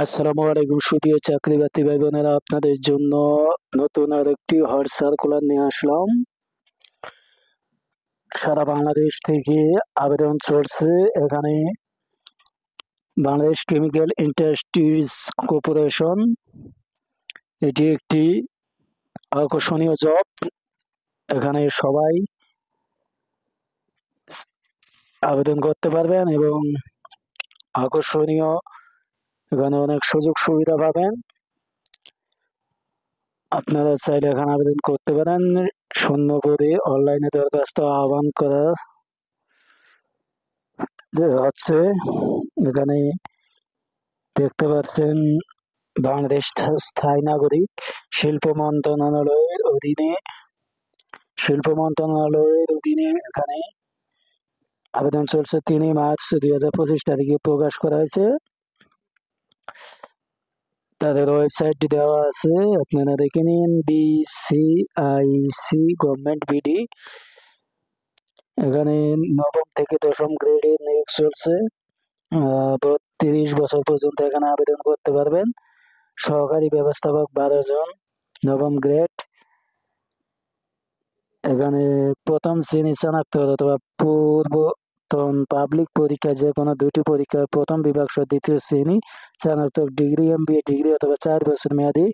আসসালামু আলাইকুম সুপ্রিয় চাকরি-বাকরি ভাই বোনেরা, আপনাদের জন্য নতুন আরেকটি হট সার্কুলার নিয়ে আসলাম। সারা বাংলাদেশ থেকে আবেদন চলছে। এখানে বাংলাদেশ কেমিক্যাল ইন্ডাস্ট্রিজ কর্পোরেশন, এটি একটি আকর্ষণীয় জব। এখানে সবাই আবেদন করতে পারবেন এবং আকর্ষণীয় এখানে অনেক সুযোগ সুবিধা পাবেন। আপনারা চাইলে এখানে আবেদন করতে পারেন। শূন্য পদে অনলাইনে দরখাস্ত আহ্বান করা হচ্ছে। এখানে দেখতে পাচ্ছেন বাংলাদেশ স্থায়ী নাগরিক শিল্প মন্ত্রণালয়ের অধীনে এখানে আবেদন চলছে। 3 মার্চ 2025 তারিখে প্রকাশ করা হয়েছে। তাদের ওয়েবসাইটটি দেওয়া আছে, আপনারা দেখে নিন। BCIC government BD. এখানে নবম থেকে দশম গ্রেডে নিয়োগ চলছে। 32 বছর পর্যন্ত এখানে আবেদন করতে পারবেন। সহকারী ব্যবস্থাপক 12 জন, নবম গ্রেড। এখানে প্রথম শ্রেণী স্নাতক অথবা পূর্বতন পাবলিক পরীক্ষা যে কোনো 2টি পরীক্ষায় প্রথম বিভাগ সহ 2য় শ্রেণী স্নাতক ডিগ্রি, MBA ডিগ্রি অথবা 4 বছর মেয়াদী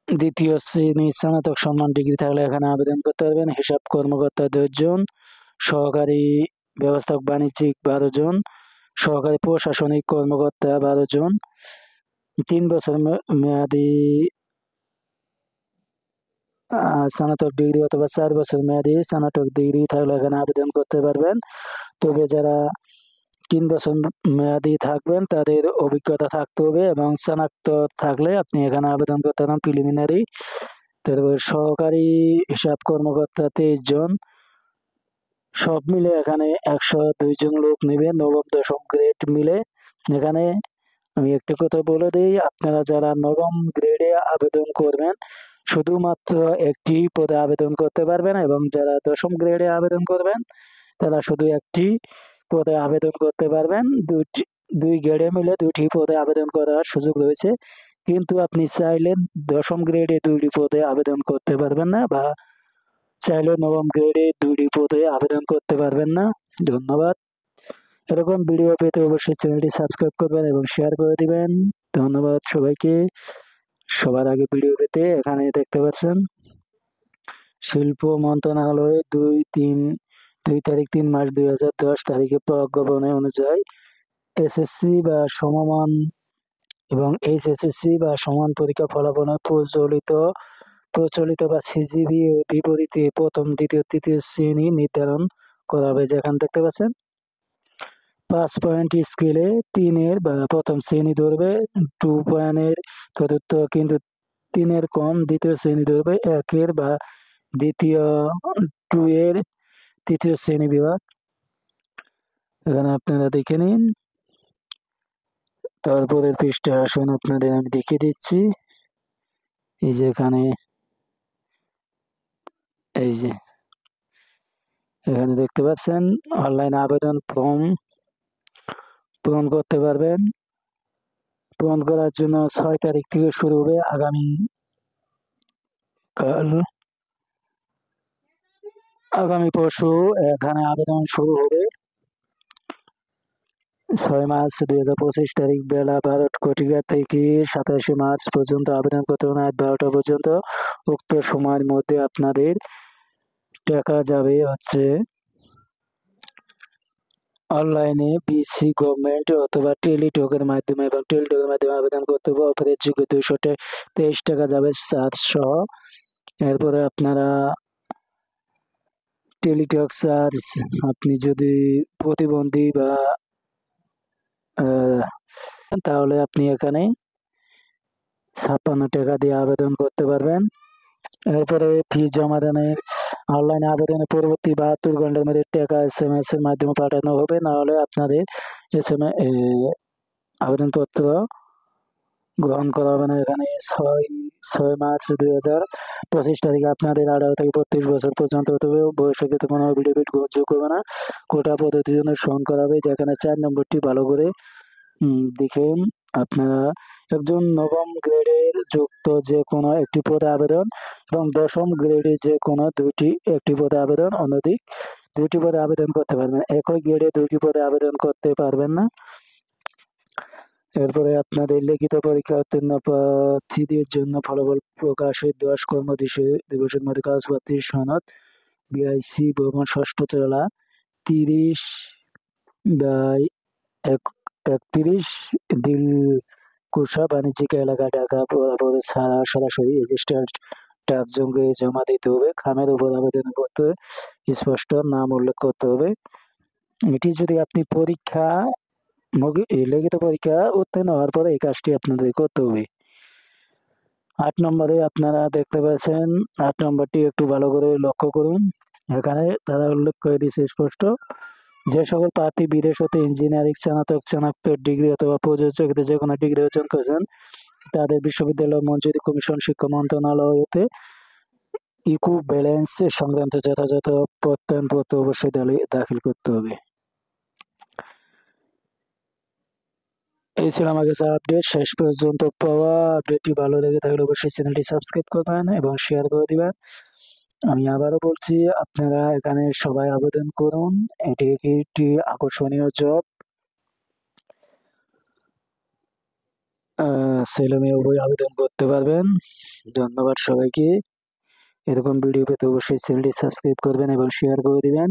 2য় শ্রেণী স্নাতক সম্মান ডিগ্রি থাকলে এখানে আবেদন করতে পারবেন। হিসাব কর্মকর্তা 10 জন, সহকারী ব্যবস্থাপক বাণিজ্যিক 12 জন, সহকারী প্রশাসনিক কর্মকর্তা 12 জন, 3 বছর মেয়াদী স্নাতক ডিগ্রি অথবা 4 বছর মেয়াদী স্নাতক ডিগ্রি থাকলে এখানে আবেদন করতে পারবেন। তবে যারা 3 বছর মেয়াদী থাকবেন তাদের অভিজ্ঞতা থাকতে হবে এবং স্নাতক থাকলে আপনি এখানে আবেদন করতে পারেন প্রিলিমিনারি। তারপর সহকারী হিসাব কর্মকর্তা 23 জন। সব মিলে এখানে 102 জন লোক নেবে, নবম দশম গ্রেড মিলে। এখানে আমি একটা কথা বলে দিই, আপনারা যারা নবম গ্রেডে আবেদন করবেন শুধুমাত্র একটি পদে আবেদন করতে পারবেন এবং যারা দশম গ্রেডে আবেদন করবেন তারা শুধু একটি পদে আবেদন করতে পারবেন। দুই গ্রেডে মিলে 2টি পদে আবেদন করার সুযোগ রয়েছে, কিন্তু আপনি চাইলে দশম গ্রেডে 2টি পদে আবেদন করতে পারবেন না, বা চাইলে নবম গ্রেডে 2টি পদে আবেদন করতে পারবেন না। ধন্যবাদ। এরকম ভিডিও পেতে অবশ্যই চ্যানেলটি সাবস্ক্রাইব করবেন এবং শেয়ার করে দিবেন। ধন্যবাদ সবাইকে। সবার আগে ভিডিও পেতে এখানে দেখতে পাচ্ছেন শিল্প মন্ত্রণালয়ে 2 তারিখ 3 মাস 2010 তারিখে প্রজ্ঞাপনে অনুযায়ী এসএসসি বা সমমান এবং এইচএসসি বা সমান পরীক্ষা ফলাফল প্রচলিত বা সিজিবি বিপরীতে প্রথম, দ্বিতীয়, তৃতীয় শ্রেণী নির্ধারণ করা হবে। যেখানে দেখতে পাচ্ছেন 5 পয়েন্ট স্কেলে 3-এর বা প্রথম শ্রেণী ধরবে, 2 পয়েন্টের চতুর্থ কিন্তু 3-এর কম দ্বিতীয় শ্রেণী ধরবে, 1-এর বা দ্বিতীয় 2-এর তৃতীয় শ্রেণী বিভাগ। এখানে আপনারা দেখে নিন। তারপরের পৃষ্ঠা আসুন আপনাদের আমি দেখিয়ে দিচ্ছি। এই যে এখানে এখানে দেখতে পাচ্ছেন অনলাইন আবেদন ফর্ম পূরণ করতে পারবেন। পূরণ করার জন্য 6 তারিখ থেকে শুরু হবে, আগামী পরশু এখানে আবেদন শুরু হবে। 6 মার্চ 2025 তারিখ বেলা 12টা থেকে 27 মার্চ পর্যন্ত আবেদন করতে হবে, রাত 12টা পর্যন্ত। উক্ত সময়ের মধ্যে আপনাদের টাকা যাবে হচ্ছে অনলাইনে বিসি গভর্নমেন্ট অথবা টেলিটকের মাধ্যমে, এবং টেলিটকের মাধ্যমে আবেদন করতে হবে। অফারের যোগ্য 223 টাকা যাবে চার্জ সহ। এরপরে আপনারা টেলিটক চার্জ, আপনি যদি প্রতিবন্ধী বা তাহলে আপনি এখানে 56 টাকা দিয়ে আবেদন করতে পারবেন। এরপরে ফি জমা দানের অনলাইনে আবেদনের পরবর্তী 72 ঘন্টার মধ্যে টাকা SMS এর মাধ্যমে পাঠানো হবে, না হলে আপনাদের আবেদনপত্র গ্রহণ করা হবে না। এখানে 6 মার্চ 2025 তারিখে আপনাদের 18 থেকে 32 বছর পর্যন্ত হতে হবে। বয়সের ক্ষেত্রে কোনো এফিডেভিট গ্রহণযোগ্য হবে না। কোটা পদ্ধতির জন্য সহন করা হবে, যেখানে 4 নম্বরটি ভালো করে দেখেন। আপনারা একজন নবম গ্রেডের যুক্ত যে কোনো একটি পদে আবেদন এবং দশম গ্রেডে যে কোনো একটি পদে আবেদন, অনধিক ২টি পদে আবেদন করতে পারবেন। একই গ্রেডে ২টি পদে আবেদন করতে পারবেন না। এরপরে আপনাদের লিখিত পরীক্ষা উত্তীর্ণ প্রার্থীদের জন্য ফলাফল প্রকাশের ১০ দিবসের মধ্যে কাগজপত্রের সনদ বিআইসি ভবন, ৬ষ্ঠ তলা, ৩০/৩১ দিলকুশা বাণিজ্যিক এলাকা, ঢাকা বরাবর সরাসরি রেজিস্টার্ড ডাকযোগে জমা দিতে হবে। খামের উপর আবেদনপত্রে স্পষ্ট নাম উল্লেখ করতে হবে। এটি যদি আপনি লিখিত পরীক্ষা উত্তীর্ণ হওয়ার পরে এই কাজটি আপনাদের করতে হবে। ৮ নম্বরে আপনারা দেখতে পাচ্ছেন, ৮ নম্বরটি একটু ভালো করে লক্ষ্য করুন। এখানে তারা উল্লেখ করে দিয়েছে স্পষ্ট, যে সকল প্রার্থী বিদেশ হতে ইঞ্জিনিয়ারিং স্নাতক ডিগ্রি অথবা প্রযোজ্য যে কোনো ডিগ্রি অর্জন করেছেন তাদের বিশ্ববিদ্যালয় মঞ্জুরি কমিশন, শিক্ষা মন্ত্রণালয় হতে ইকুইভ্যালেন্স সংক্রান্ত যথাযথ প্রত্যয়নপত্র অবশ্যই দাখিল করতে হবে। এই ছিল আমার কাছে আপডেট। শেষ পর্যন্ত পাওয়া আপডেটটি ভালো লেগে থাকলে অবশ্যই চ্যানেলটি সাবস্ক্রাইব করবেন এবং শেয়ার করে দিবেন। আমি আবারও বলছি, আপনারা এখানে সবাই আবেদন করুন। এটি একটি আকর্ষণীয় জব। ছেলে মেয়ে উভয় আবেদন করতে পারবেন। ধন্যবাদ সবাইকে। এরকম ভিডিও পেতে অবশ্যই চ্যানেলটি সাবস্ক্রাইব করবেন এবং শেয়ার করে দিবেন।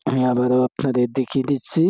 আমি আবারও আপনাদের দেখিয়ে দিচ্ছি।